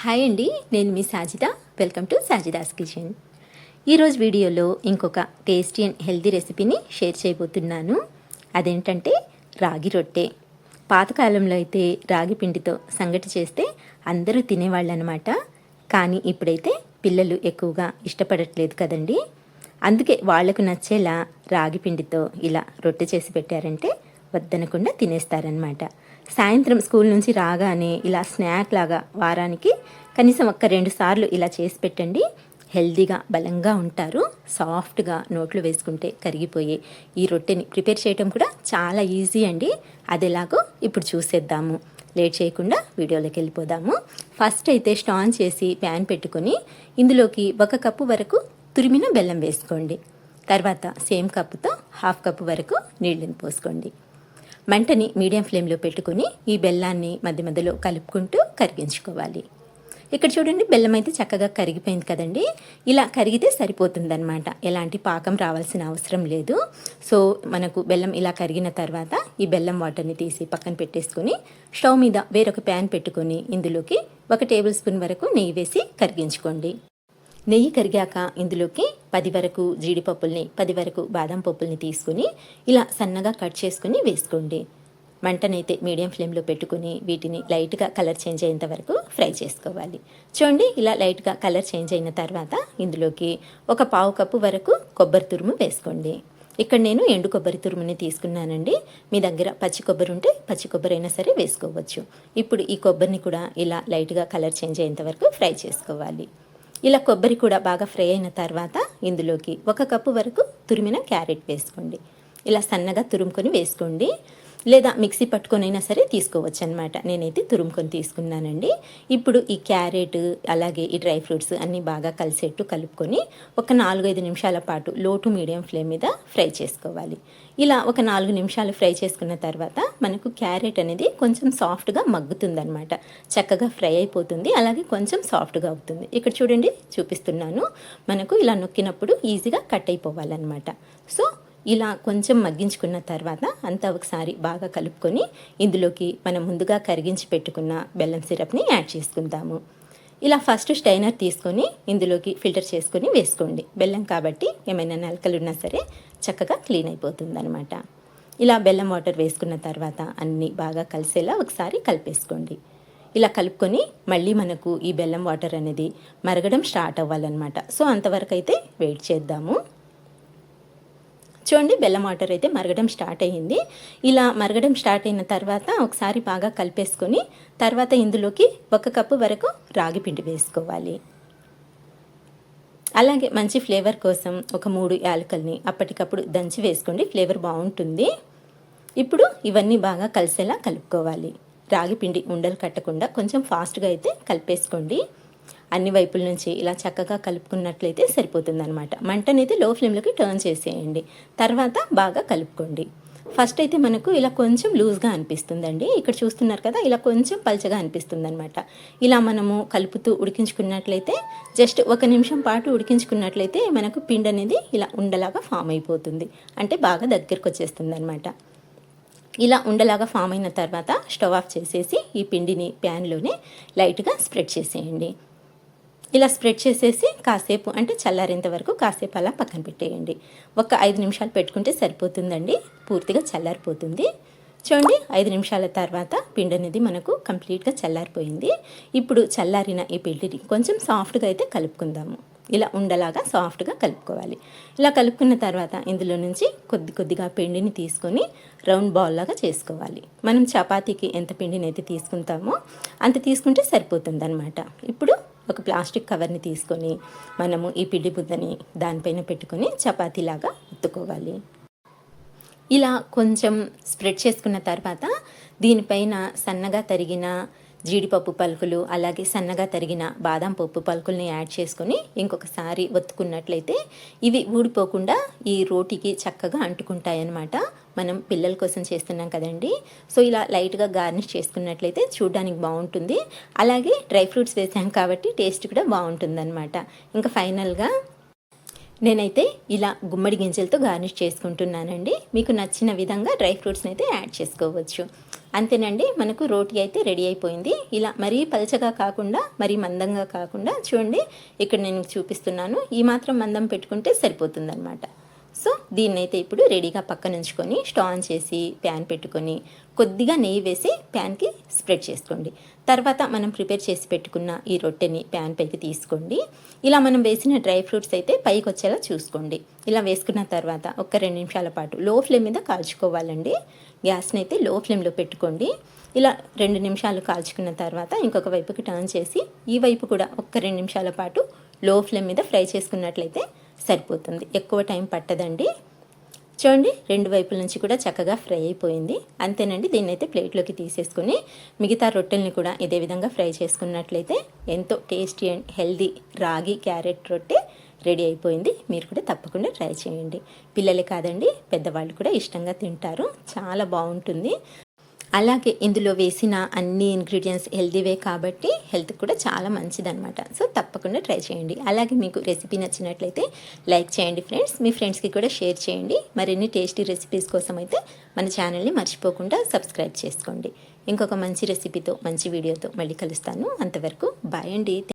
Hi అండి, నేను మీ Sajida. Welcome to Sajida's kitchen. ఈరోజు వీడియోలో ఇంకొక టేస్టీ అండ్ హెల్తీ రెసిపీని షేర్ చేయబోతున్నాను. అదేంటంటే రాగి రొట్టె. పాతకాలంలో అయితే రాగి పిండితో సంగటి చేస్తే అందరూ తినేవాళ్ళు అనమాట. కానీ ఇప్పుడైతే పిల్లలు ఎక్కువగా ఇష్టపడట్లేదు కదండి. అందుకే వాళ్లకు నచ్చేలా రాగి పిండితో ఇలా రొట్టె చేసి పెట్టారంటే వద్దనకుండా తినేస్తారనమాట. సాయంత్రం స్కూల్ నుంచి రాగానే ఇలా స్నాక్ లాగా వారానికి కనీసం 1-2 సార్లు ఇలా చేసి పెట్టండి. హెల్దీగా బలంగా ఉంటారు. సాఫ్ట్గా నోట్లో వేసుకుంటే కరిగిపోయే ఈ రొట్టెని ప్రిపేర్ చేయడం కూడా చాలా ఈజీ అండి. అది ఎలాగో ఇప్పుడు చూసేద్దాము. లేట్ చేయకుండా వీడియోలోకి వెళ్ళిపోదాము. ఫస్ట్ అయితే స్టవ్ ఆన్ చేసి ప్యాన్ పెట్టుకొని ఇందులోకి 1 కప్పు వరకు తురిమిన బెల్లం వేసుకోండి. తర్వాత సేమ్ కప్పుతో 1/2 కప్పు వరకు నీళ్ళని పోసుకోండి. మంటని మీడియం ఫ్లేమ్లో పెట్టుకుని ఈ బెల్లాన్ని మధ్య మధ్యలో కలుపుకుంటూ కరిగించుకోవాలి. ఇక్కడ చూడండి, బెల్లం అయితే చక్కగా కరిగిపోయింది కదండి. ఇలా కరిగితే సరిపోతుందన్నమాట. ఎలాంటి పాకం రావాల్సిన అవసరం లేదు. సో మనకు బెల్లం ఇలా కరిగిన తర్వాత ఈ బెల్లం వాటర్ని తీసి పక్కన పెట్టేసుకొని స్టవ్ మీద వేరొక ప్యాన్ పెట్టుకొని ఇందులోకి 1 టేబుల్ స్పూన్ వరకు నెయ్యి వేసి కరిగించుకోండి. నెయ్యి కరిగాక ఇందులోకి 10 వరకు జీడిపప్పుల్ని, 10 వరకు బాదం పప్పుల్ని తీసుకుని ఇలా సన్నగా కట్ చేసుకుని వేసుకోండి. మంటనైతే మీడియం ఫ్లేమ్లో పెట్టుకుని వీటిని లైట్గా కలర్ చేంజ్ అయ్యేంత వరకు ఫ్రై చేసుకోవాలి. చూడండి, ఇలా లైట్గా కలర్ చేంజ్ అయిన తర్వాత ఇందులోకి 1/4 కప్పు వరకు కొబ్బరి తురుము వేసుకోండి. ఇక్కడ నేను ఎండు కొబ్బరి తురుముని తీసుకున్నానండి. మీ దగ్గర పచ్చి కొబ్బరి ఉంటే పచ్చి కొబ్బరి అయినా సరే వేసుకోవచ్చు. ఇప్పుడు ఈ కొబ్బరిని కూడా ఇలా లైట్గా కలర్ చేంజ్ అయ్యేంత వరకు ఫ్రై చేసుకోవాలి. ఇలా కొబ్బరి కూడా బాగా ఫ్రై అయిన తర్వాత ఇందులోకి 1 కప్పు వరకు తురిమిన క్యారెట్ వేసుకోండి. ఇలా సన్నగా తురుముకొని వేసుకోండి, లేదా మిక్సీ పట్టుకొనైనా సరే తీసుకోవచ్చు అనమాట. నేనైతే తురుముకొని తీసుకున్నానండి. ఇప్పుడు ఈ క్యారెట్ అలాగే ఈ డ్రై ఫ్రూట్స్ అన్నీ బాగా కలిసేట్టు కలుపుకొని ఒక 4-5 నిమిషాల పాటు లో టు మీడియం ఫ్లేమ్ మీద ఫ్రై చేసుకోవాలి. ఇలా ఒక 4 నిమిషాలు ఫ్రై చేసుకున్న తర్వాత మనకు క్యారెట్ అనేది కొంచెం సాఫ్ట్గా మగ్గుతుందనమాట. చక్కగా ఫ్రై అయిపోతుంది, అలాగే కొంచెం సాఫ్ట్గా అవుతుంది. ఇక్కడ చూడండి, చూపిస్తున్నాను. మనకు ఇలా నొక్కినప్పుడు ఈజీగా కట్ అయిపోవాలన్నమాట. సో ఇలా కొంచెం మగ్గించుకున్న తర్వాత అంతా ఒకసారి బాగా కలుపుకొని ఇందులోకి మనం ముందుగా కరిగించి పెట్టుకున్న బెల్లం సిరప్ని యాడ్ చేసుకుందాము. ఇలా ఫస్ట్ స్టైనర్ తీసుకొని ఇందులోకి ఫిల్టర్ చేసుకొని వేసుకోండి. బెల్లం కాబట్టి ఏమైనా నలకలు ఉన్నా సరే చక్కగా క్లీన్ అయిపోతుందన్నమాట. ఇలా బెల్లం వాటర్ వేసుకున్న తర్వాత అన్నీ బాగా కలిసేలా ఒకసారి కలిపేసుకోండి. ఇలా కలుపుకొని మళ్ళీ మనకు ఈ బెల్లం వాటర్ అనేది మరగడం స్టార్ట్ అవ్వాలన్నమాట. సో అంతవరకు అయితే వెయిట్ చేద్దాము. చూడండి, బెల్లం వాటర్ అయితే మరగడం స్టార్ట్ అయ్యింది. ఇలా మరగడం స్టార్ట్ అయిన తర్వాత ఒకసారి బాగా కలిపేసుకొని తర్వాత ఇందులోకి 1 కప్పు వరకు రాగి పిండి వేసుకోవాలి. అలాగే మంచి ఫ్లేవర్ కోసం ఒక 3 యాలకుల్ని అప్పటికప్పుడు దంచి వేసుకోండి, ఫ్లేవర్ బాగుంటుంది. ఇప్పుడు ఇవన్నీ బాగా కలిసేలా కలుపుకోవాలి. రాగి పిండి ఉండలు కట్టకుండా కొంచెం ఫాస్ట్గా అయితే కలిపేసుకోండి. అన్ని వైపుల నుంచి ఇలా చక్కగా కలుపుకున్నట్లయితే సరిపోతుందన్నమాట. మంటనైతే లో ఫ్లేమ్లోకి టర్న్ చేసేయండి. తర్వాత బాగా కలుపుకోండి. ఫస్ట్ అయితే మనకు ఇలా కొంచెం లూజ్గా అనిపిస్తుందండి. ఇక్కడ చూస్తున్నారు కదా, ఇలా కొంచెం పల్చగా అనిపిస్తుందన్నమాట. ఇలా మనము కలుపుతూ ఉడికించుకున్నట్లయితే జస్ట్ 1 నిమిషం పాటు ఉడికించుకున్నట్లయితే మనకు పిండి అనేది ఇలా ఉండలాగా ఫామ్ అయిపోతుంది. అంటే బాగా దగ్గరకు వచ్చేస్తుంది అనమాట. ఇలా ఉండలాగా ఫామ్ అయిన తర్వాత స్టవ్ ఆఫ్ చేసేసి ఈ పిండిని ప్యాన్లోనే లైట్గా స్ప్రెడ్ చేసేయండి. ఇలా స్ప్రెడ్ చేసేసి కాసేపు అంటే చల్లారేంత వరకు కాసేపు అలా పక్కన పెట్టేయండి. ఒక 5 నిమిషాలు పెట్టుకుంటే సరిపోతుందండి, పూర్తిగా చల్లారిపోతుంది. చూడండి, 5 నిమిషాల తర్వాత పిండి అనేది మనకు కంప్లీట్గా చల్లారిపోయింది. ఇప్పుడు చల్లారిన ఈ పిండిని కొంచెం సాఫ్ట్గా అయితే కలుపుకుందాము. ఇలా ఉండలాగా సాఫ్ట్గా కలుపుకోవాలి. ఇలా కలుపుకున్న తర్వాత ఇందులో నుంచి కొద్దిగా పిండిని తీసుకొని రౌండ్ బాల్ లాగా చేసుకోవాలి. మనం చపాతీకి ఎంత పిండిని అయితే తీసుకుంటామో అంత తీసుకుంటే సరిపోతుందన్నమాట. ఇప్పుడు ఒక ప్లాస్టిక్ కవర్ని తీసుకొని మనము ఈ పిండి ముద్దని దానిపైన పెట్టుకొని చపాతీలాగా ఒత్తుకోవాలి. ఇలా కొంచెం స్ప్రెడ్ చేసుకున్న తర్వాత దీనిపైన సన్నగా తరిగిన జీడిపప్పు పలుకులు అలాగే సన్నగా తరిగిన బాదం పప్పు పలుకుల్ని యాడ్ చేసుకొని ఇంకొకసారి ఒత్తుకున్నట్లయితే ఇవి ఊడిపోకుండా ఈ రోటీకి చక్కగా అంటుకుంటాయి అన్నమాట. మనం పిల్లల కోసం చేస్తున్నాం కదండి. సో ఇలా లైట్గా గార్నిష్ చేసుకున్నట్లయితే చూడడానికి బాగుంటుంది. అలాగే డ్రై ఫ్రూట్స్ వేసాం కాబట్టి టేస్ట్ కూడా బాగుంటుందన్నమాట. ఇంకా ఫైనల్గా నేనైతే ఇలా గుమ్మడి గింజలతో గార్నిష్ చేసుకుంటున్నానండి. మీకు నచ్చిన విధంగా డ్రై ఫ్రూట్స్ని అయితే యాడ్ చేసుకోవచ్చు. అంతేనండి, మనకు రోటీ అయితే రెడీ అయిపోయింది. ఇలా మరీ పలచగా కాకుండా మరీ మందంగా కాకుండా చూడండి, ఇక్కడ నేను చూపిస్తున్నాను. ఈ మాత్రం మందం పెట్టుకుంటే సరిపోతుందన్నమాట. సో దీన్నైతే ఇప్పుడు రెడీగా పక్కన ఉంచుకొని స్టవ్ ఆన్ చేసి ప్యాన్ పెట్టుకొని కొద్దిగా నెయ్యి వేసి ప్యాన్కి స్ప్రెడ్ చేసుకోండి. తర్వాత మనం ప్రిపేర్ చేసి పెట్టుకున్న ఈ రొట్టెని ప్యాన్ పైకి తీసుకోండి. ఇలా మనం వేసిన డ్రై ఫ్రూట్స్ అయితే పైకి వచ్చేలా చూసుకోండి. ఇలా వేసుకున్న తర్వాత ఒక 2 నిమిషాల పాటు లో ఫ్లేమ్ మీద కాల్చుకోవాలండి. గ్యాస్ని అయితే లో ఫ్లేమ్లో పెట్టుకోండి. ఇలా 2 నిమిషాలు కాల్చుకున్న తర్వాత ఇంకొక వైపుకి టర్న్ చేసి ఈ వైపు కూడా ఒక 2 నిమిషాల పాటు లో ఫ్లేమ్ మీద ఫ్రై చేసుకున్నట్లయితే సరిపోతుంది. ఎక్కువ టైం పట్టదండి. చూడండి, 2 వైపుల నుంచి కూడా చక్కగా ఫ్రై అయిపోయింది. అంతేనండి, దీన్ని అయితే ప్లేట్లోకి తీసేసుకుని మిగతా రొట్టెల్ని కూడా ఇదే విధంగా ఫ్రై చేసుకున్నట్లయితే ఎంతో టేస్టీ అండ్ హెల్దీ రాగి క్యారెట్ రొట్టె రెడీ అయిపోయింది. మీరు కూడా తప్పకుండా ట్రై చేయండి. పిల్లలే కాదండి, పెద్దవాళ్ళు కూడా ఇష్టంగా తింటారు. చాలా బాగుంటుంది. అలాగే ఇందులో వేసిన అన్ని ఇంగ్రీడియంట్స్ హెల్దీవే కాబట్టి హెల్త్ కూడా చాలా మంచిదన్నమాట. సో తప్పకుండా ట్రై చేయండి. అలాగే మీకు రెసిపీ నచ్చినట్లయితే లైక్ చేయండి ఫ్రెండ్స్. మీ ఫ్రెండ్స్కి కూడా షేర్ చేయండి. మరిన్ని టేస్టీ రెసిపీస్ కోసం అయితే మన ఛానల్ని మర్చిపోకుండా సబ్స్క్రైబ్ చేసుకోండి. ఇంకొక మంచి రెసిపీతో మంచి వీడియోతో మళ్ళీ కలుస్తాను. అంతవరకు బాయ్ అండి.